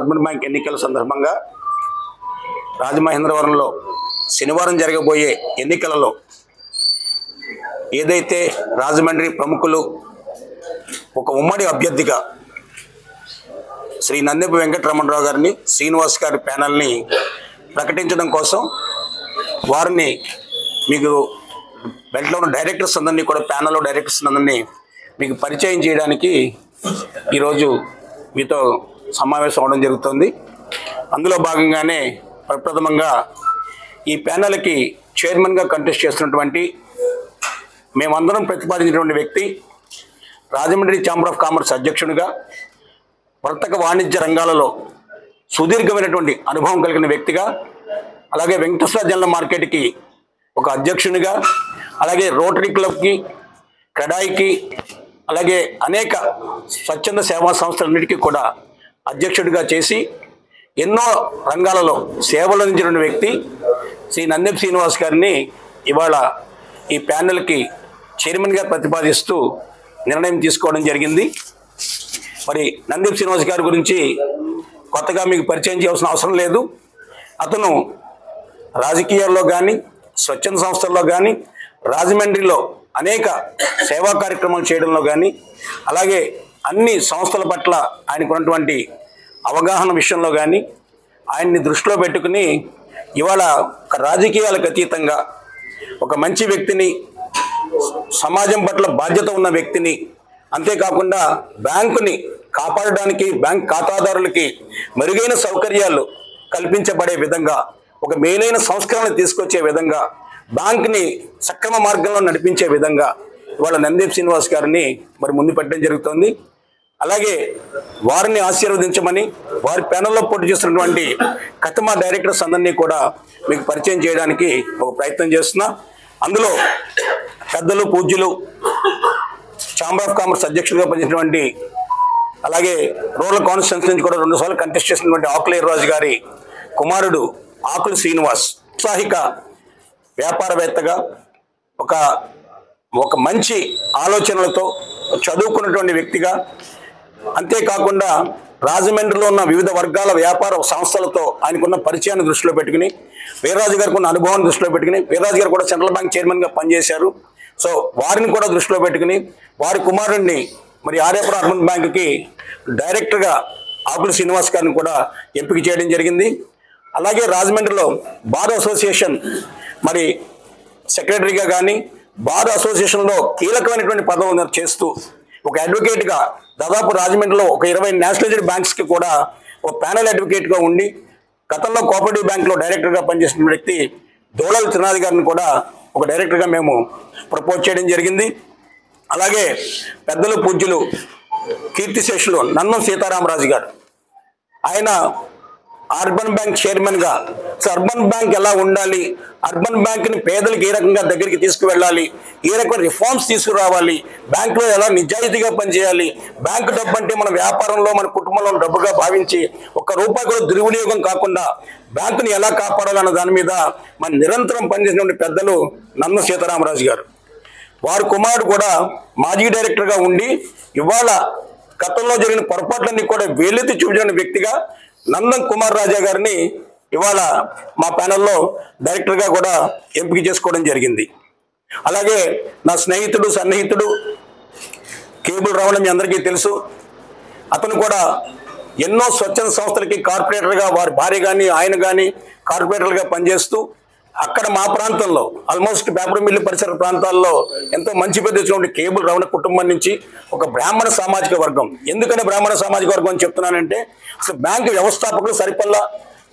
Urban bank ఎన్నికల సందర్భంగా రాజమహేంద్రవరంలో శనివారం జరగబోయే ఎన్నికలలో ఏదైతే రాజమండ్రి ప్రముఖులు ఒక ఉమ్మడి అభ్యర్థిగా శ్రీ నందెపు వెంకటరమణరావు గారిని శ్రీనివాస్ గారి ప్యానల్ని ప్రకటించడం కోసం వారిని మీకు బెల్ట్లో ఉన్న డైరెక్టర్స్ అందరినీ కూడా ప్యానల్లో డైరెక్టర్స్ అందరినీ మీకు పరిచయం చేయడానికి ఈరోజు మీతో సమావేశం అవడం జరుగుతుంది. అందులో భాగంగానే ప్రప్రథమంగా ఈ ప్యానల్కి చైర్మన్గా కంటెస్ట్ చేస్తున్నటువంటి మేమందరం ప్రతిపాదించినటువంటి వ్యక్తి, రాజమండ్రి ఛాంబర్ ఆఫ్ కామర్స్ అధ్యక్షునిగా, వర్తక వాణిజ్య రంగాలలో సుదీర్ఘమైనటువంటి అనుభవం కలిగిన వ్యక్తిగా, అలాగే వెంకటేశ్వర జనరల్ మార్కెట్కి ఒక అధ్యక్షునిగా, అలాగే రోటరీ క్లబ్కి, క్రెడాయికి, అలాగే అనేక స్వచ్ఛంద సేవా సంస్థలన్నిటికీ కూడా అధ్యక్షుడిగా చేసి ఎన్నో రంగాలలో సేవలు అందించిన వ్యక్తి శ్రీ నందెపు శ్రీనివాస్ గారిని ఇవాళ ఈ ప్యానెల్కి చైర్మన్గా ప్రతిపాదిస్తూ నిర్ణయం తీసుకోవడం జరిగింది. మరి నందెపు శ్రీనివాస్ గారి గురించి కొత్తగా మీకు పరిచయం చేయాల్సిన అవసరం లేదు. అతను రాజకీయాల్లో కానీ, స్వచ్ఛంద సంస్థల్లో కానీ, రాజమండ్రిలో అనేక సేవా కార్యక్రమాలు చేయడంలో కానీ, అలాగే అన్ని సంస్థల పట్ల ఆయనకు ఉన్నటువంటి అవగాహన విషయంలో కానీ ఆయన్ని దృష్టిలో పెట్టుకుని ఇవాళ ఒక రాజకీయాలకు అతీతంగా ఒక మంచి వ్యక్తిని, సమాజం పట్ల బాధ్యత ఉన్న వ్యక్తిని, అంతేకాకుండా బ్యాంకుని కాపాడడానికి బ్యాంక్ ఖాతాదారులకి మెరుగైన సౌకర్యాలు కల్పించబడే విధంగా, ఒక మేలైన సంస్కరణ తీసుకొచ్చే విధంగా, బ్యాంక్ని సక్రమ మార్గంలో నడిపించే విధంగా ఇవాళ నందెపు శ్రీనివాస్ గారిని మరి ముందు పెట్టడం జరుగుతుంది. అలాగే వారిని ఆశీర్వదించమని వారి ప్యానల్లో పోటీ చేస్తున్నటువంటి కథమా డైరెక్టర్స్ అందరినీ కూడా మీకు పరిచయం చేయడానికి ఒక ప్రయత్నం చేస్తున్నా. అందులో పెద్దలు, పూజ్యులు, ఛాంబర్ ఆఫ్ కామర్స్ అధ్యక్షుడిగా పనిచేసినటువంటి, అలాగే రూరల్ కాన్స్టిట్యూన్సీ నుంచి కూడా 2 సార్లు కంటెస్ట్ చేసినటువంటి ఆకుల రాజు గారి కుమారుడు ఆకుల శ్రీనివాస్ ఉత్సాహిక వ్యాపారవేత్తగా, ఒక మంచి ఆలోచనలతో చదువుకున్నటువంటి వ్యక్తిగా, అంతేకాకుండా రాజమండ్రిలో ఉన్న వివిధ వర్గాల వ్యాపార సంస్థలతో ఆయనకున్న పరిచయాన్ని దృష్టిలో పెట్టుకుని, వీర్రాజు గారికి ఉన్న అనుభవాన్ని దృష్టిలో పెట్టుకుని, వీర్రాజు గారు కూడా సెంట్రల్ బ్యాంక్ చైర్మన్గా పనిచేశారు. సో వారిని కూడా దృష్టిలో పెట్టుకుని వారి కుమారుడిని మరి ఆర్యాపురం అర్బన్ బ్యాంకుకి డైరెక్టర్గా ఆకుల శ్రీనివాస్ గారిని కూడా ఎంపిక చేయడం జరిగింది. అలాగే రాజమండ్రిలో బార్ అసోసియేషన్ మరి సెక్రటరీగా కానీ, బార్ అసోసియేషన్లో కీలకమైనటువంటి పదవులు చేస్తూ ఒక అడ్వకేట్గా దాదాపు రాజమండ్రిలో ఒక 20 నేషనలైజ్డ్ బ్యాంక్స్కి కూడా ఒక ప్యానల్ అడ్వకేట్గా ఉండి గతంలో కోఆపరేటివ్ బ్యాంక్లో డైరెక్టర్గా పనిచేసిన వ్యక్తి దోళల త్రినాథ్ గారిని కూడా ఒక డైరెక్టర్గా మేము ప్రపోజ్ చేయడం జరిగింది. అలాగే పెద్దలు, పూజ్యులు, కీర్తిశేషులు నన్నం సీతారామరాజు గారు, ఆయన అర్బన్ బ్యాంక్ చైర్మన్గా అర్బన్ బ్యాంక్ ఎలా ఉండాలి, అర్బన్ బ్యాంక్ని పేదలకు ఏ రకంగా దగ్గరికి తీసుకువెళ్ళాలి, ఏ రకమైన రిఫార్మ్స్ తీసుకురావాలి, బ్యాంకులో ఎలా నిజాయితీగా పనిచేయాలి, బ్యాంకు డబ్బు అంటే మన వ్యాపారంలో, మన కుటుంబంలో డబ్బుగా భావించి ఒక్క రూపాయి కూడా దుర్వినియోగం కాకుండా బ్యాంకుని ఎలా కాపాడాలన్న దాని మీద మన నిరంతరం పనిచేసినటువంటి పెద్దలు నన్నం సీతారామరాజు గారు. వారి కుమారుడు కూడా మాజీ డైరెక్టర్గా ఉండి ఇవాళ గతంలో జరిగిన పొరపాట్లన్నీ కూడా వేలెత్తి చూపించిన వ్యక్తిగా నందన్ కుమార్ రాజా గారిని ఇవాళ మా ప్యానల్లో డైరెక్టర్గా కూడా ఎంపిక చేసుకోవడం జరిగింది. అలాగే నా స్నేహితుడు, సన్నిహితుడు కేబుల్ రమణ మీ అందరికీ తెలుసు. అతను కూడా ఎన్నో స్వచ్ఛంద సంస్థలకి కార్పొరేటర్గా వారి భార్య కానీ ఆయన కానీ కార్పొరేటర్గా పనిచేస్తూ అక్కడ మా ప్రాంతంలో ఆల్మోస్ట్ పేపర్ మిల్లు పరిసర ప్రాంతాల్లో ఎంతో మంచి పేరు తెచ్చినటువంటి కేబుల్ రమణ కుటుంబం నుంచి ఒక బ్రాహ్మణ సామాజిక వర్గం. ఎందుకని బ్రాహ్మణ సామాజిక వర్గం అని చెప్తున్నానంటే అసలు బ్యాంకు వ్యవస్థాపకులు సరిపల్లా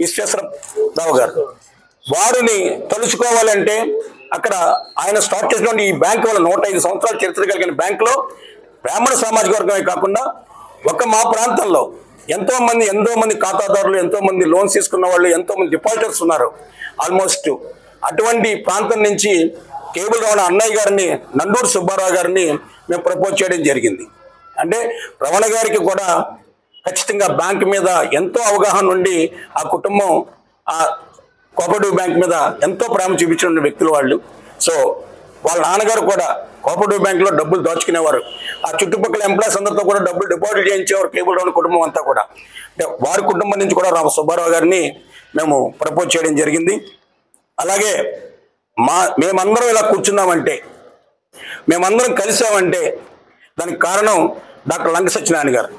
విశ్వేశ్వరరావు గారు, వారిని తలుచుకోవాలంటే అక్కడ ఆయన స్టార్ట్ చేసినటువంటి ఈ బ్యాంకు వల్ల 105 సంవత్సరాల చరిత్ర కలిగిన బ్యాంకులో బ్రాహ్మణ సామాజిక వర్గమే కాకుండా మా ప్రాంతంలో ఎంతో మంది ఖాతాదారులు, ఎంతో మంది లోన్స్ తీసుకున్న వాళ్ళు, ఎంతో మంది డిపాజిటర్స్ ఉన్నారు. ఆల్మోస్ట్ అటువంటి ప్రాంతం నుంచి కేబుల్ రమణ అన్నయ్య గారిని, నండూరు సుబ్బారావు గారిని మేము ప్రపోజ్ చేయడం జరిగింది. అంటే రమణ గారికి కూడా ఖచ్చితంగా బ్యాంక్ మీద ఎంతో అవగాహన ఉండి ఆ కుటుంబం ఆ కోఆపరేటివ్ బ్యాంక్ మీద ఎంతో ప్రేమ చూపించిన వ్యక్తులు వాళ్ళు. సో వాళ్ళ నాన్నగారు కూడా కోఆపరేటివ్ బ్యాంకులో డబ్బులు దోచుకునేవారు. ఆ చుట్టుపక్కల ఎంప్లాయీస్ అందరితో కూడా డబ్బులు డిపాజిట్ చేయించేవారు కేబుల్ రావు కుటుంబం అంతా కూడా. అంటే వారి కుటుంబం నుంచి కూడా రామ సుబ్బారావు గారిని మేము ప్రపోజ్ చేయడం జరిగింది. అలాగే మేమందరం ఇలా కూర్చున్నామంటే, మేమందరం కలిసామంటే దానికి కారణం డాక్టర్ లంక సత్యనారాయణ గారు.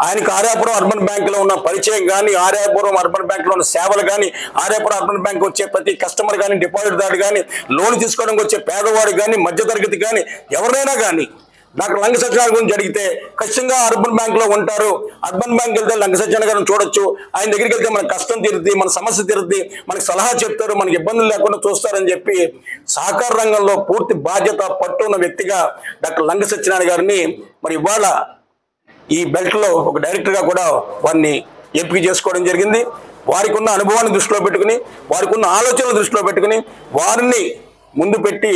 ఆయనకి ఆర్యాపురం అర్బన్ బ్యాంకులో ఉన్న పరిచయం కానీ, ఆర్యాపురం అర్బన్ బ్యాంకులో ఉన్న సేవలు కానీ, ఆర్యాపురం అర్బన్ బ్యాంక్ వచ్చే ప్రతి కస్టమర్ కానీ, డిపాజిట్ దాడు కానీ, లోన్ తీసుకోవడానికి వచ్చే పేదవాడు కానీ, మధ్యతరగతి కానీ, ఎవరైనా కానీ డాక్టర్ లంక సత్యనారాయణ గురించి అడిగితే ఖచ్చితంగా అర్బన్ బ్యాంకులో ఉంటారు. అర్బన్ బ్యాంక్ వెళ్తే లంక సత్యనారాయణ గారిని చూడొచ్చు. ఆయన దగ్గరికి వెళ్తే మన కష్టం తీరుద్ది, మన సమస్య తీరుద్ది, మనకి సలహా చెప్తారు, మనకి ఇబ్బందులు లేకుండా చూస్తారని చెప్పి సహకార రంగంలో పూర్తి బాధ్యత పట్టు ఉన్న వ్యక్తిగా డాక్టర్ లంక సత్యనారాయణ గారిని మరి ఇవాళ ఈ బెల్ట్లో ఒక డైరెక్టర్గా కూడా వారిని ఎంపిక చేసుకోవడం జరిగింది. వారికి ఉన్న అనుభవాన్ని దృష్టిలో పెట్టుకుని, వారికి ఉన్న ఆలోచనలు దృష్టిలో పెట్టుకుని వారిని ముందు పెట్టి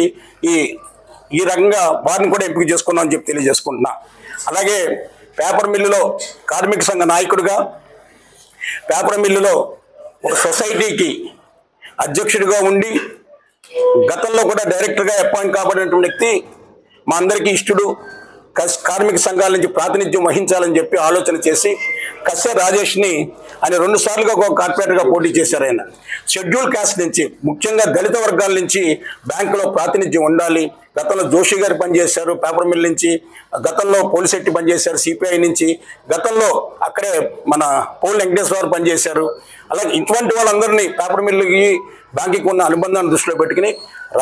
ఈ రకంగా వారిని కూడా ఎంపిక చేసుకున్నాం అని చెప్పి తెలియజేసుకుంటున్నా. అలాగే పేపర్ మిల్లులో కార్మిక సంఘ నాయకుడిగా, పేపర్ మిల్లులో ఒక సొసైటీకి అధ్యక్షుడిగా ఉండి గతంలో కూడా డైరెక్టర్గా అపాయింట్ కాబడినటువంటి వ్యక్తి, మా అందరికీ ఇష్టడు, కార్మిక సంఘాల నుంచి ప్రాతినిధ్యం వహించాలని చెప్పి ఆలోచన చేసి కస్సే రాజేష్ని ఆయన 2 సార్లుగా ఒక కార్పొరేటర్గా పోటీ చేశారు. ఆయన షెడ్యూల్ కాస్ట్ నుంచి, ముఖ్యంగా దళిత వర్గాల నుంచి బ్యాంకులో ప్రాతినిధ్యం ఉండాలి. గతంలో జోషి గారు పనిచేశారు పేపర్ మిల్ నుంచి, గతంలో పోలిశెట్టి పనిచేశారు సిపిఐ నుంచి, గతంలో అక్కడే మన పోల్ వెంకటేశ్వర పనిచేశారు. అలాగే ఇటువంటి వాళ్ళందరినీ పేపర్ మిల్లుకి బ్యాంకుకి ఉన్న అనుబంధాన్ని దృష్టిలో పెట్టుకుని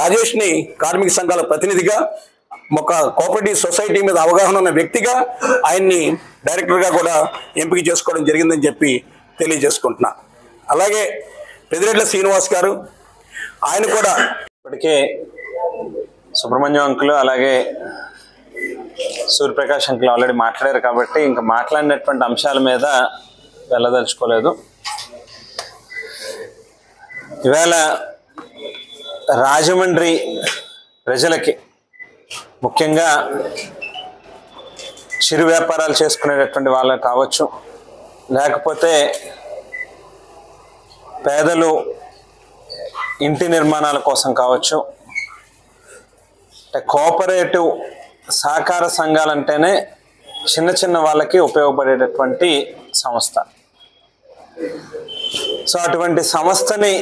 రాజేష్ని కార్మిక సంఘాల ప్రతినిధిగా, ఒక కోఆపరేటివ్ సొసైటీ మీద అవగాహన ఉన్న వ్యక్తిగా ఆయన్ని డైరెక్టర్గా కూడా ఎంపిక చేసుకోవడం జరిగిందని చెప్పి తెలియజేసుకుంటున్నా. అలాగే పెద్దిరెడ్ల శ్రీనివాస్ గారు, ఆయన కూడా ఇప్పటికే సుబ్రహ్మణ్యం అంకులు అలాగే సూర్యప్రకాష్ అంకులు ఆల్రెడీ మాట్లాడారు కాబట్టి ఇంకా మాట్లాడినటువంటి అంశాల మీద వెళ్ళదలుచుకోలేదు. ఇవాళ రాజమండ్రి ప్రజలకి, ముఖ్యంగా చిరు వ్యాపారాలు చేసుకునేటటువంటి వాళ్ళకి కావచ్చు, లేకపోతే పేదలు ఇంటి నిర్మాణాల కోసం కావచ్చు, కోఆపరేటివ్ సహకార సంఘాలంటేనే చిన్న చిన్న వాళ్ళకి ఉపయోగపడేటటువంటి సంస్థ. సో అటువంటి సంస్థని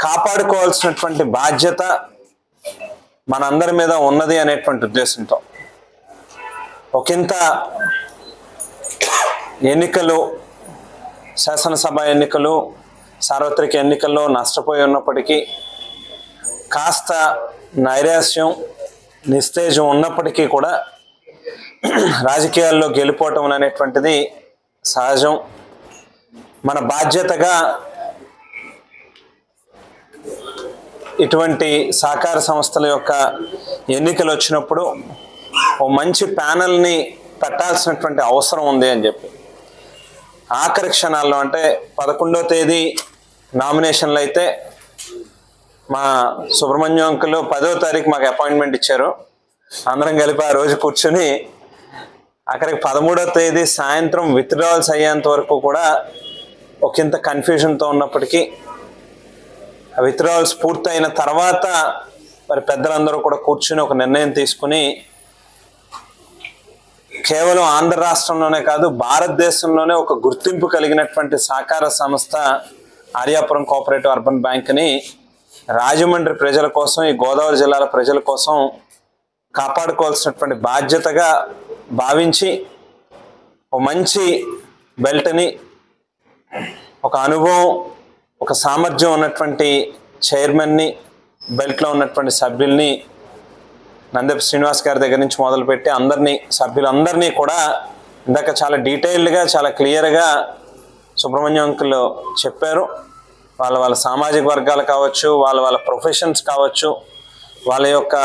కాపాడుకోవాల్సినటువంటి బాధ్యత మనందరి మీద ఉన్నది అనేటువంటి ఉద్దేశంతో ఒకంత ఎన్నికలు, శాసనసభ ఎన్నికలు, సార్వత్రిక ఎన్నికల్లో నష్టపోయి ఉన్నప్పటికీ, కాస్త నైరాశ్యం, నిస్తేజం ఉన్నప్పటికీ కూడా రాజకీయాల్లో గెలుపోవటం అనేటువంటిది సహజం. మన బాధ్యతగా ఇటువంటి సహకార సంస్థల యొక్క ఎన్నికలు వచ్చినప్పుడు ఓ మంచి ప్యానల్ని పెట్టాల్సినటువంటి అవసరం ఉంది అని చెప్పి ఆఖరి క్షణాల్లో, అంటే 11వ తేదీ నామినేషన్లు అయితే మా సుబ్రహ్మణ్యం అంకులు 10వ తారీఖు మాకు అపాయింట్మెంట్ ఇచ్చారు. అందరం కలిపి ఆ రోజు కూర్చుని అక్కడికి 13వ తేదీ సాయంత్రం విత్డ్రావల్స్ అయ్యేంత వరకు కూడా ఒకంత కన్ఫ్యూజన్తో ఉన్నప్పటికీ, విత్డ్రావల్స్ పూర్తయిన తర్వాత మరి పెద్దలందరూ కూడా కూర్చుని ఒక నిర్ణయం తీసుకుని కేవలం ఆంధ్ర రాష్ట్రంలోనే కాదు భారతదేశంలోనే ఒక గుర్తింపు కలిగినటువంటి సహకార సంస్థ ఆర్యాపురం కోఆపరేటివ్ అర్బన్ బ్యాంక్ని రాజమండ్రి ప్రజల కోసం, ఈ గోదావరి జిల్లాల ప్రజల కోసం కాపాడుకోవాల్సినటువంటి బాధ్యతగా భావించి ఒక మంచి బెల్ట్ని, ఒక అనుభవం, ఒక సామర్థ్యం ఉన్నటువంటి చైర్మన్ని, బెల్ట్లో ఉన్నటువంటి సభ్యుల్ని నందెప శ్రీనివాస్ గారి దగ్గర నుంచి మొదలుపెట్టి సభ్యులందరినీ కూడా ఇందాక చాలా డీటెయిల్డ్గా, చాలా క్లియర్గా సుబ్రహ్మణ్యం అంకుల్ చెప్పారు. వాళ్ళ సామాజిక వర్గాలు కావచ్చు, వాళ్ళ ప్రొఫెషన్స్ కావచ్చు, వాళ్ళ యొక్క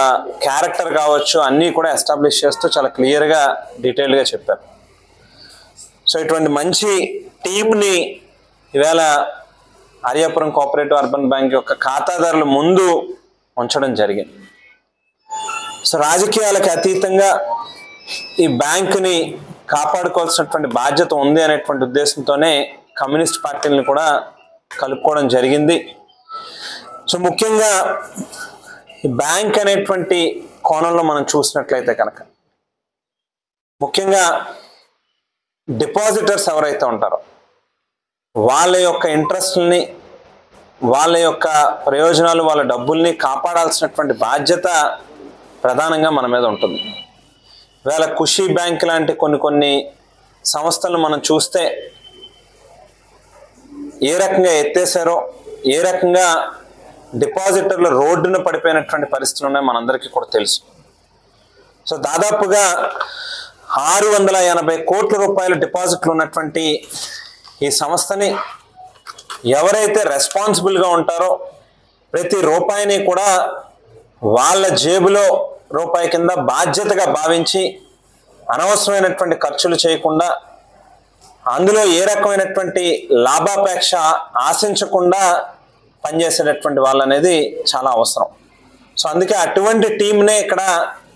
క్యారెక్టర్ కావచ్చు, అన్నీ కూడా ఎస్టాబ్లిష్ చేస్తూ చాలా క్లియర్గా డీటెయిల్డ్గా చెప్పారు. సో ఇటువంటి మంచి టీంని ఇవాళ ఆర్యాపురం కోఆపరేటివ్ అర్బన్ బ్యాంక్ యొక్క ఖాతాదారుల ముందు ఉంచడం జరిగింది. సో రాజకీయాలకు అతీతంగా ఈ బ్యాంకుని కాపాడుకోవాల్సినటువంటి బాధ్యత ఉంది అనేటువంటి ఉద్దేశంతోనే కమ్యూనిస్ట్ పార్టీలను కూడా కలుపుకోవడం జరిగింది. సో ముఖ్యంగా ఈ బ్యాంక్ అనేటువంటి కోణంలో మనం చూసినట్లయితే కనుక ముఖ్యంగా డిపాజిటర్స్ ఎవరైతే ఉంటారో వాళ్ళ యొక్క ఇంట్రెస్ట్ని, వాళ్ళ యొక్క ప్రయోజనాలు, వాళ్ళ డబ్బుల్ని కాపాడాల్సినటువంటి బాధ్యత ప్రధానంగా మన మీద ఉంటుంది. ఇవాళ ఖుషీ బ్యాంక్ లాంటి కొన్ని సంస్థలను మనం చూస్తే ఏ రకంగా ఎత్తేసారో, ఏ రకంగా డిపాజిటర్లు రోడ్డున పడిపోయినటువంటి పరిస్థితులు ఉన్నాయో మనందరికీ కూడా తెలుసు. సో దాదాపుగా 680 కోట్ల రూపాయల డిపాజిట్లు ఉన్నటువంటి ఈ సంస్థని ఎవరైతే రెస్పాన్సిబుల్గా ఉంటారో ప్రతి రూపాయిని కూడా వాళ్ళ జేబులో రూపాయి కింద బాధ్యతగా భావించి అనవసరమైనటువంటి ఖర్చులు చేయకుండా, అందులో ఏ రకమైనటువంటి లాభాపేక్ష ఆశించకుండా పనిచేసేటటువంటి వాళ్ళు అనేది చాలా అవసరం. సో అందుకే అటువంటి టీంనే ఇక్కడ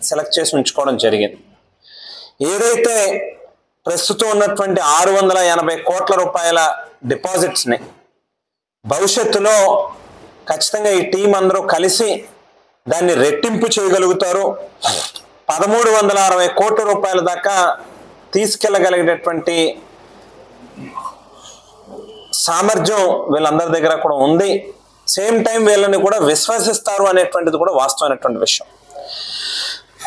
సెలెక్ట్ చేసి ఉంచుకోవడం జరిగింది. ఏదైతే ప్రస్తుతం ఉన్నటువంటి 680 కోట్ల రూపాయల డిపాజిట్స్ని భవిష్యత్తులో ఖచ్చితంగా ఈ టీం అందరూ కలిసి దాన్ని రెట్టింపు చేయగలుగుతారు. 1360 కోట్ల రూపాయల దాకా తీసుకెళ్ళగలిగేటటువంటి సామర్థ్యం వీళ్ళందరి దగ్గర కూడా ఉంది. సేమ్ టైం వీళ్ళని కూడా విశ్వసిస్తారు అనేటువంటిది కూడా వాస్తవమైనటువంటి విషయం.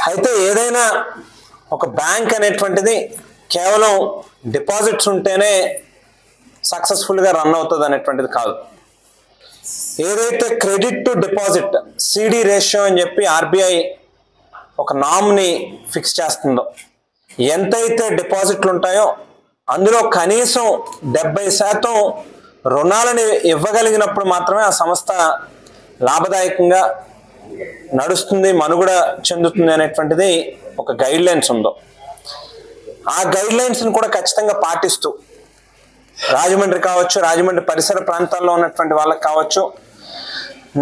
అయితే ఏదైనా ఒక బ్యాంక్ అనేటువంటిది కేవలం డిపాజిట్స్ ఉంటేనే సక్సెస్ఫుల్గా రన్ అవుతుంది అనేటువంటిది కాదు. ఏదైతే credit to deposit CD ratio అని చెప్పి ఆర్బీఐ ఒక నామ్ని ఫిక్స్ చేస్తుందో, ఎంతైతే డిపాజిట్లు ఉంటాయో అందులో కనీసం 70% రుణాలని ఇవ్వగలిగినప్పుడు మాత్రమే ఆ సంస్థ లాభదాయకంగా నడుస్తుంది, మనుగడ చెందుతుంది అనేటువంటిది ఒక గైడ్ లైన్స్ ఉందో, ఆ గైడ్ లైన్స్ని కూడా ఖచ్చితంగా పాటిస్తూ రాజమండ్రి కావచ్చు, రాజమండ్రి పరిసర ప్రాంతాల్లో ఉన్నటువంటి వాళ్ళకి కావచ్చు,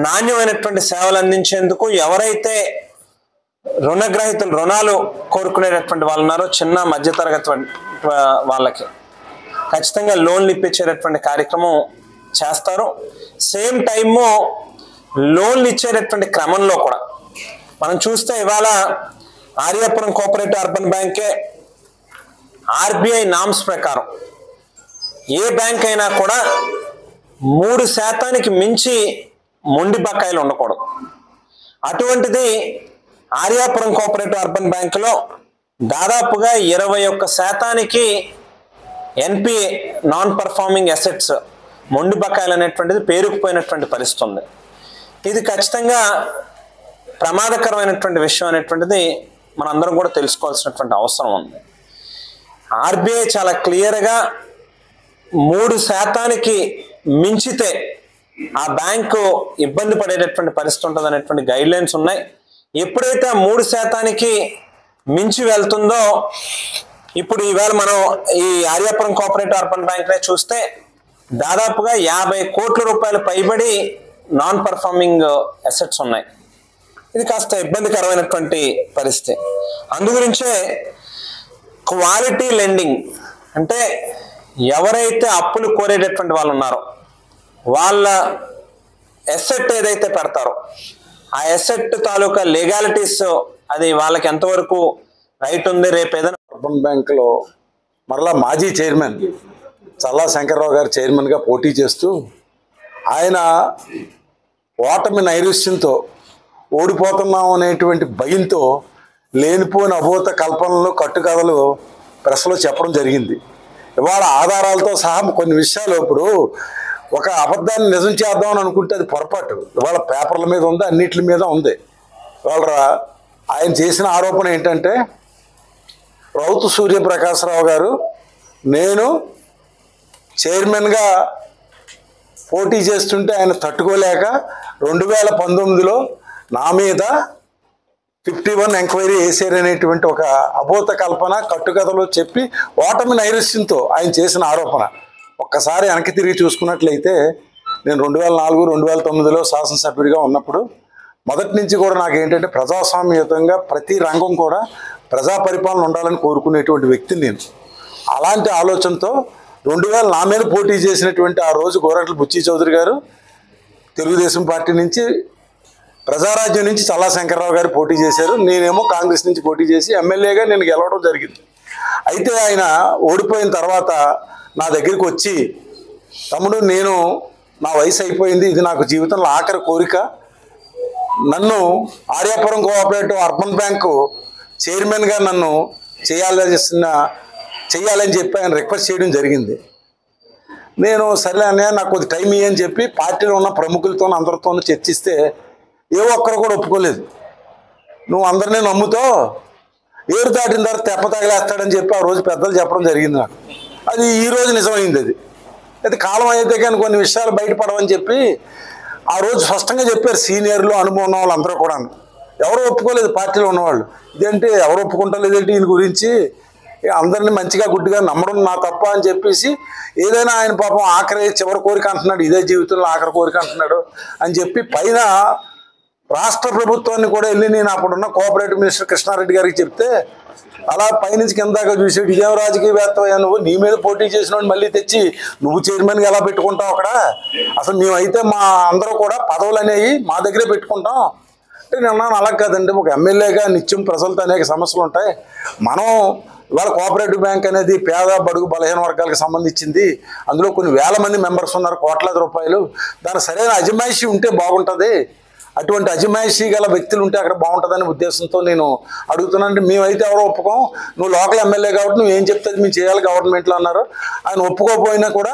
నాణ్యమైనటువంటి సేవలు అందించేందుకు ఎవరైతే రుణగ్రహీతలు రుణాలు కోరుకునేటటువంటి వాళ్ళు ఉన్నారో చిన్న మధ్యతరగతి వాళ్ళకి ఖచ్చితంగా లోన్లు ఇప్పించేటటువంటి కార్యక్రమం చేస్తారు. సేమ్ టైము లోన్లు ఇచ్చేటటువంటి క్రమంలో కూడా మనం చూస్తే ఇవాళ ఆర్యాపురం కోఆపరేటివ్ అర్బన్ బ్యాంకే ఆర్బీఐ నామ్స్ ప్రకారం ఏ బ్యాంక్ అయినా కూడా 3% మించి మొండి బకాయిలు ఉండకూడదు. అటువంటిది ఆర్యాపురం కోఆపరేటివ్ అర్బన్ బ్యాంకులో దాదాపుగా 21% ఎన్పిఏ నాన్ పర్ఫార్మింగ్ అసెట్స్ మొండి బకాయిలు అనేటువంటిది పేరుకుపోయినటువంటి పరిస్థితి ఉంది. ఇది ఖచ్చితంగా ప్రమాదకరమైనటువంటి విషయం అనేటువంటిది మనందరం కూడా తెలుసుకోవాల్సినటువంటి అవసరం ఉంది. ఆర్బీఐ చాలా క్లియర్గా 3% మించితే ఆ బ్యాంకు ఇబ్బంది పడేటటువంటి పరిస్థితి ఉంటుంది అనేటువంటి గైడ్ లైన్స్ ఉన్నాయి. ఎప్పుడైతే 3% మించి వెళ్తుందో, ఇప్పుడు ఈవేళ మనం ఈ ఆర్యాపురం కోఆపరేటివ్ అర్బన్ బ్యాంక్నే చూస్తే దాదాపుగా 50 కోట్ల రూపాయలు పైబడి నాన్ పర్ఫార్మింగ్ అసెట్స్ ఉన్నాయి. ఇది కాస్త ఇబ్బందికరమైనటువంటి పరిస్థితి. అందుగురించే క్వాలిటీ లెండింగ్ అంటే ఎవరైతే అప్పులు కోరేటటువంటి వాళ్ళు ఉన్నారో వాళ్ళ ఎసెట్ ఏదైతే పెడతారో ఆ ఎసెట్ తాలూకా లీగాలిటీస్ అది వాళ్ళకి ఎంతవరకు రైట్ ఉంది, రేపు ఏదైనా అర్బన్ బ్యాంకులో మరలా మాజీ చైర్మన్ చల్లా శంకర్రావు గారు చైర్మన్గా పోటీ చేస్తూ ఆయన ఓటమి నైరుష్యంతో ఓడిపోతున్నాం అనేటువంటి భయంతో లేనిపోయిన అభూత కల్పనలు కట్టుకథలు ప్రెస్లో చెప్పడం జరిగింది. ఇవాళ ఆధారాలతో సహా కొన్ని విషయాలు, ఇప్పుడు ఒక అబద్ధాన్ని నిజం చేద్దామని అనుకుంటే అది పొరపాటు. ఇవాళ పేపర్ల మీద ఉంది, అన్నిటి మీద ఉంది. ఇవాళ ఆయన చేసిన ఆరోపణ ఏంటంటే రౌతు సూర్యప్రకాశరావు గారు నేను చైర్మన్గా పోటీ చేస్తుంటే ఆయన తట్టుకోలేక 2019లో నా మీద 51 ఎంక్వైరీ వేసారనేటువంటి ఒక అబోధ కల్పన కట్టుకథలో చెప్పి ఓటమి నైరుష్యంతో ఆయన చేసిన ఆరోపణ. ఒక్కసారి వెనక్కి తిరిగి చూసుకున్నట్లయితే నేను 2004-2009లో శాసనసభ్యుడిగా ఉన్నప్పుడు మొదటి నుంచి కూడా నాకు ఏంటంటే ప్రజాస్వామ్యయుతంగా ప్రతి రంగం కూడా ప్రజా పరిపాలన ఉండాలని కోరుకునేటువంటి వ్యక్తిని నేను. అలాంటి ఆలోచనతో 2000 నా మీద పోటీ చేసినటువంటి ఆ రోజు గోరంట్ల బుచ్చి చౌదరి గారు తెలుగుదేశం పార్టీ నుంచి ప్రజారాజ్యం నుంచి చల్లా శంకర్రావు గారు పోటీ చేశారు. నేనేమో కాంగ్రెస్ నుంచి పోటీ చేసి ఎమ్మెల్యేగా నేను గెలవడం జరిగింది. అయితే ఆయన ఓడిపోయిన తర్వాత నా దగ్గరికి వచ్చి, తమ్ముడు నేను నా వయసు అయిపోయింది, ఇది నాకు జీవితంలో ఆఖరి కోరిక, నన్ను ఆర్యాపురం కోఆపరేటివ్ అర్బన్ బ్యాంకు చైర్మన్గా నన్ను చేయాలని చెప్పి ఆయన రిక్వెస్ట్ చేయడం జరిగింది. నేను సరే అన్నయ్య నాకు కొద్ది టైం ఇయ్యని చెప్పి పార్టీలో ఉన్న ప్రముఖులతో అందరితోనూ చర్చిస్తే ఏ ఒక్కరు కూడా ఒప్పుకోలేదు. నువ్వు అందరినీ నమ్ముతావు, ఏరు దాటిన తర్వాత తెప్ప తగిలేస్తాడని చెప్పి ఆ రోజు పెద్దలు చెప్పడం జరిగింది నాకు. అది ఈరోజు నిజమైంది. అయితే కాలం అయితే కానీ కొన్ని విషయాలు బయటపడవని చెప్పి ఆ రోజు స్పష్టంగా చెప్పారు సీనియర్లు, అనుభవం ఉన్న వాళ్ళు అందరూ కూడా. ఎవరు ఒప్పుకోలేదు పార్టీలో ఉన్నవాళ్ళు. ఇదేంటి ఎవరు ఒప్పుకుంటలేదేంటి ఈయన గురించి, అందరినీ మంచిగా గుడ్డిగా నమ్మడం నా తప్ప అని చెప్పేసి, ఏదైనా ఆయన పాపం ఆఖరి చివరి కోరిక అంటున్నాడు, ఇదే జీవితంలో ఆఖరి కోరిక అంటున్నాడు అని చెప్పి పైన రాష్ట్ర ప్రభుత్వాన్ని కూడా వెళ్ళి నేను అప్పుడున్న కోఆపరేటివ్ మినిస్టర్ కృష్ణారెడ్డి గారికి చెప్తే, అలా పైనుంచి కిందాక చూసాడు, ఇదేం రాజకీయవేత్తవయ్యా నువ్వు, నీ మీద పోటీ చేసిన మళ్ళీ తెచ్చి నువ్వు చైర్మన్గా ఎలా పెట్టుకుంటావు అక్కడ, అసలు మేమైతే మా అందరూ కూడా పదవులు అనేవి మా దగ్గరే పెట్టుకుంటాం అంటే నేను అన్నాను, అలా కాదండి, ఒక ఎమ్మెల్యేగా నిత్యం ప్రజలతో అనేక సమస్యలు ఉంటాయి. మనం ఇవాళ కోఆపరేటివ్ బ్యాంక్ అనేది పేద బడుగు బలహీన వర్గాలకు సంబంధించింది, అందులో కొన్ని వేల మంది మెంబర్స్ ఉన్నారు, కోట్లాది రూపాయలు, దాని సరైన అజమాయిషీ ఉంటే బాగుంటుంది, అటువంటి అజమాయిషీ గల వ్యక్తులు ఉంటే అక్కడ బాగుంటుందనే ఉద్దేశంతో నేను అడుగుతున్నాను. మేమైతే ఎవరో ఒప్పుకోం, నువ్వు లోకల్ ఎమ్మెల్యే కాబట్టి నువ్వు ఏం చెప్తే మేము చేయాలి గవర్నమెంట్లో అన్నారు. ఆయన ఒప్పుకోకపోయినా కూడా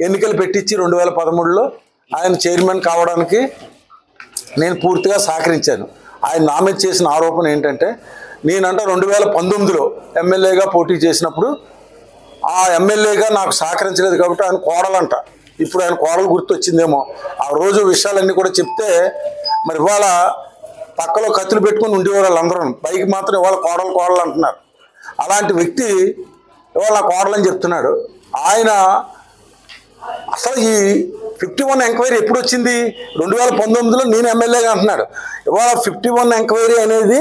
ఎన్నికలు పెట్టించి 2013లో ఆయన చైర్మన్ కావడానికి నేను పూర్తిగా సహకరించాను. ఆయన నా మీద చేసిన ఆరోపణ ఏంటంటే, నేనంట 2019లో ఎమ్మెల్యేగా పోటీ చేసినప్పుడు ఆ ఎమ్మెల్యేగా నాకు సహకరించలేదు కాబట్టి ఆయన కోడలంట, ఇప్పుడు ఆయన కోడలు గుర్తొచ్చిందేమో, ఆ రోజు విషయాలన్నీ కూడా చెప్తే మరి ఇవాళ పక్కలో కత్తులు పెట్టుకుని ఉండేవారు వాళ్ళందరూ, పైకి మాత్రం ఇవాళ కోడలు అంటున్నారు. అలాంటి వ్యక్తి ఇవాళ నా కోడలని చెప్తున్నాడు. ఆయన అసలు ఈ 51 ఎంక్వైరీ ఎప్పుడు వచ్చింది, 2019లో నేను ఎమ్మెల్యేగా అంటున్నాడు. ఇవాళ 51 ఎంక్వైరీ అనేది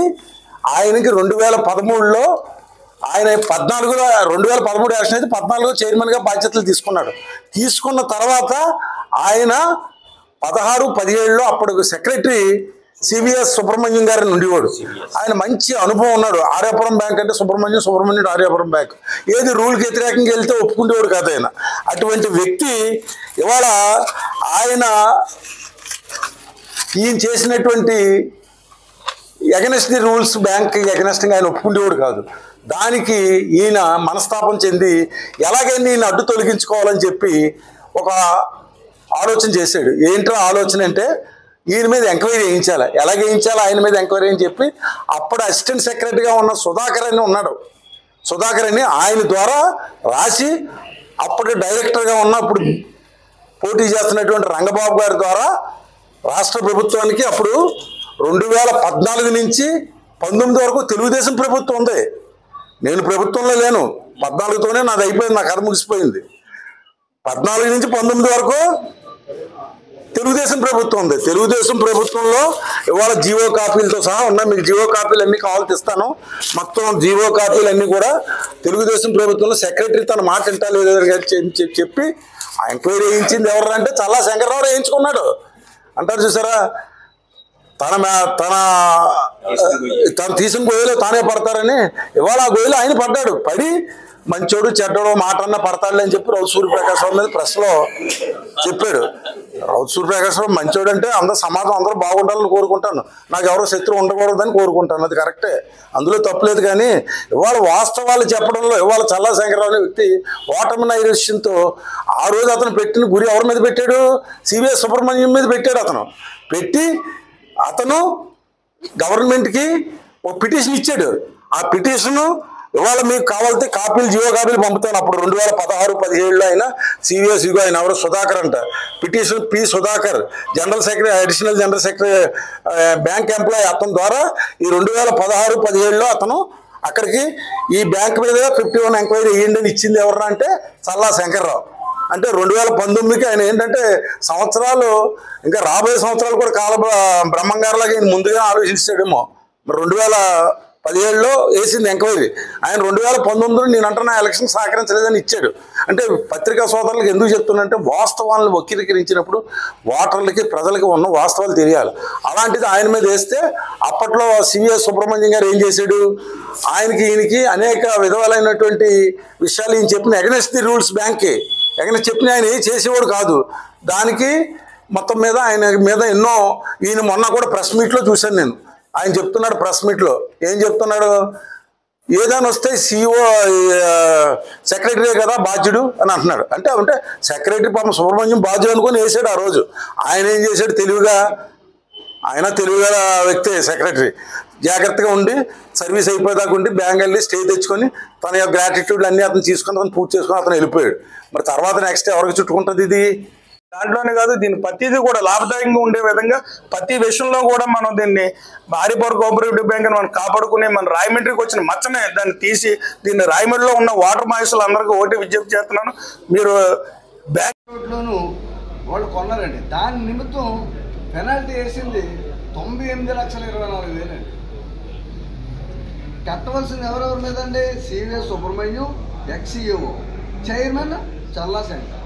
ఆయనకి 2013లో ఆయన 2013 ఎలక్షన్ అయితే 14లో చైర్మన్గా బాధ్యతలు తీసుకున్నాడు. తీసుకున్న తర్వాత ఆయన 16-17లో అప్పుడు సెక్రటరీ సివిఎస్ సుబ్రహ్మణ్యం గారిని ఉండేవాడు. ఆయన మంచి అనుభవం ఉన్నాడు. ఆర్యాపురం బ్యాంక్ అంటే సుబ్రహ్మణ్యుడు ఆర్యాపురం బ్యాంక్, ఏది రూల్కి వ్యతిరేకంగా వెళ్తే ఒప్పుకునేవాడు కాదు ఆయన. అటువంటి వ్యక్తి ఇవాళ ఈయన చేసినటువంటి ఎగనెస్ట్ ది రూల్స్ బ్యాంక్ ఎగనెస్ట్గా ఆయన ఒప్పుకునేవాడు కాదు. దానికి ఈయన మనస్తాపం చెంది ఎలాగైనా ఈయన అడ్డు తొలగించుకోవాలని చెప్పి ఒక ఆలోచన చేశాడు. ఏంటో ఆలోచన అంటే, ఈయన మీద ఎంక్వైరీ చేయించాలి, ఎలాగ వేయించాలి ఆయన మీద ఎంక్వైరీ అని చెప్పి అప్పుడు అసిస్టెంట్ సెక్రటరీగా ఉన్న సుధాకర్ అని ఉన్నాడు. సుధాకర్ అని ఆయన ద్వారా రాసి అప్పుడు డైరెక్టర్గా ఉన్నప్పుడు పోటీ చేస్తున్నటువంటి రంగబాబు గారి ద్వారా రాష్ట్ర ప్రభుత్వానికి అప్పుడు 2014 నుంచి 19 వరకు తెలుగుదేశం ప్రభుత్వం ఉంది. నేను ప్రభుత్వంలో లేను, 14తోనే నాది అయిపోయింది, నా కథ ముగిసిపోయింది. 14 నుంచి 19 వరకు తెలుగుదేశం ప్రభుత్వం ఉంది. తెలుగుదేశం ప్రభుత్వంలో ఇవాళ జీవో కాపీలతో సహా ఉన్నాయి. మీకు జీవో కాపీలు అన్నీ కావాలని ఇస్తాను. మొత్తం జీవో కాపీలు అన్నీ కూడా తెలుగుదేశం ప్రభుత్వంలో సెక్రటరీ తన మాట వింటా లేదని చెప్పి ఆ ఎంక్వైరీ వేయించింది ఎవరంటే చల్లా శంకర్రావు వేయించుకున్నాడు అంటారు చూసారా. తను తీసిన గొయ్యలో తానే పడతారని ఇవాళ ఆ గొయ్యలో ఆయన పడ్డాడు. పడి మంచోడు చెడ్డోడు మాట అన్న పడతాడులే అని చెప్పి రౌతు సూర్యప్రకాశరావు మీద ప్రెస్లో చెప్పాడు. రౌతు సూర్యప్రకాశరావు మంచోడు అంటే అందరూ సమాజం అందరూ బాగుండాలని కోరుకుంటాను, నాకు ఎవరో శత్రువు ఉండకూడదని కోరుకుంటాను, అది కరెక్టే, అందులో తప్పులేదు. కానీ ఇవాళ వాస్తవాలు చెప్పడంలో ఇవాళ చల్లా శంకర్రావు అనే వ్యక్తి ఓటమి నైరాశ్యంతో ఆ రోజు అతను పెట్టిన గురి ఎవరి మీద పెట్టాడు, సివిఎస్ సుబ్రహ్మణ్యం మీద పెట్టాడు. అతను గవర్నమెంట్కి ఒక పిటిషన్ ఇచ్చాడు. ఆ పిటిషను ఇవాళ మీకు కావాలంటే కాపీలు జీవో కాపీలు పంపుతాను. అప్పుడు 2016-17లో ఆయన సివిఎస్ యుగో ఆయన ఎవరు సుధాకర్ అంట, petition P Sudhakar, general secretary, additional general secretary, bank employee. అతని ద్వారా ఈ 2016-17లో అతను అక్కడికి ఈ బ్యాంక్ మీద 51 ఎంక్వైరీ వేయండి అని ఇచ్చింది ఎవరు అంటే చల్లా శంకర్రావు. అంటే 2019కి ఆయన ఏంటంటే సంవత్సరాలు ఇంకా రాబోయే సంవత్సరాలు కూడా కాల బ్రహ్మంగారులాగా ఈయన ముందుగా ఆలోచించాడేమో. మరి 17లో వేసింది ఎంక్వైరీ. ఆయన 2019 నేను అంటున్నా ఎలక్షన్ సహకరించలేదని ఇచ్చాడు. అంటే పత్రికా సోదరులకు ఎందుకు చెప్తున్నంటే వాస్తవాలను వక్రీకరించినప్పుడు ఓటర్లకి ప్రజలకి ఉన్న వాస్తవాలు తెలియాలి. అలాంటిది ఆయన మీద వేస్తే అప్పట్లో సివిఎస్ సుబ్రహ్మణ్యం గారు ఏం చేశాడు, ఆయనకి ఈయనకి అనేక విధములైనటువంటి విషయాలు ఈయన చెప్పిన అగెన్స్ట్ ది రూల్స్ బ్యాంక్కి ఎగనెస్ట్ చెప్పిన ఆయన ఏం చేసేవాడు కాదు. దానికి మొత్తం మీద ఆయన మీద ఎన్నో ఈయన మొన్న కూడా ప్రెస్ మీట్లో చూశాను నేను. ఆయన చెప్తున్నాడు ప్రెస్ మీట్లో ఏం చెప్తున్నాడు, ఏదైనా వస్తే CEO సెక్రటరీ కదా బాధ్యుడు అని అంటున్నాడు. అంటే సెక్రటరీ పాపం సుబ్రహ్మణ్యం బాధ్యుడు అనుకొని వేసాడు ఆ రోజు. ఆయన ఏం చేశాడు తెలివిగా, ఆయన తెలివిగా వ్యక్తే సెక్రటరీ, జాగ్రత్తగా ఉండి సర్వీస్ అయిపోయేదాకా ఉండి బ్యాంక్ వెళ్ళి స్టే తెచ్చుకొని తన యొక్క గ్రాటిట్యూడ్ అన్నీ అతను తీసుకొని అతను పూర్తి చేసుకొని అతను వెళ్ళిపోయాడు. మరి తర్వాత నెక్స్ట్ ఎవరికి చుట్టుకుంటుంది ఇది? దాంట్లోనే కాదు, దీని ప్రతిదీ కూడా లాభదాయకంగా ఉండే విధంగా ప్రతి విషయంలో కూడా మనం దీన్ని ఆర్యపురం కోఆపరేటివ్ బ్యాంక్ అని మనం కాపాడుకునే మన రాయమండ్రికి వచ్చిన మచ్చనే దాన్ని తీసి దీన్ని రాయమండ్రిలో ఉన్న వాటర్ మాయిస్టులు అందరికీ ఒకటి విజ్ఞప్తి చేస్తున్నాను. మీరు బ్యాంక్ వాళ్ళు కొన్నారండి, దాని నిమిత్తం పెనాల్టీ వేసింది 98,24,000 అండి. కట్టవలసింది ఎవరెవరి మీద అండి? CVS Subrahmanyam, ex CEO, chairman Challa Shankar.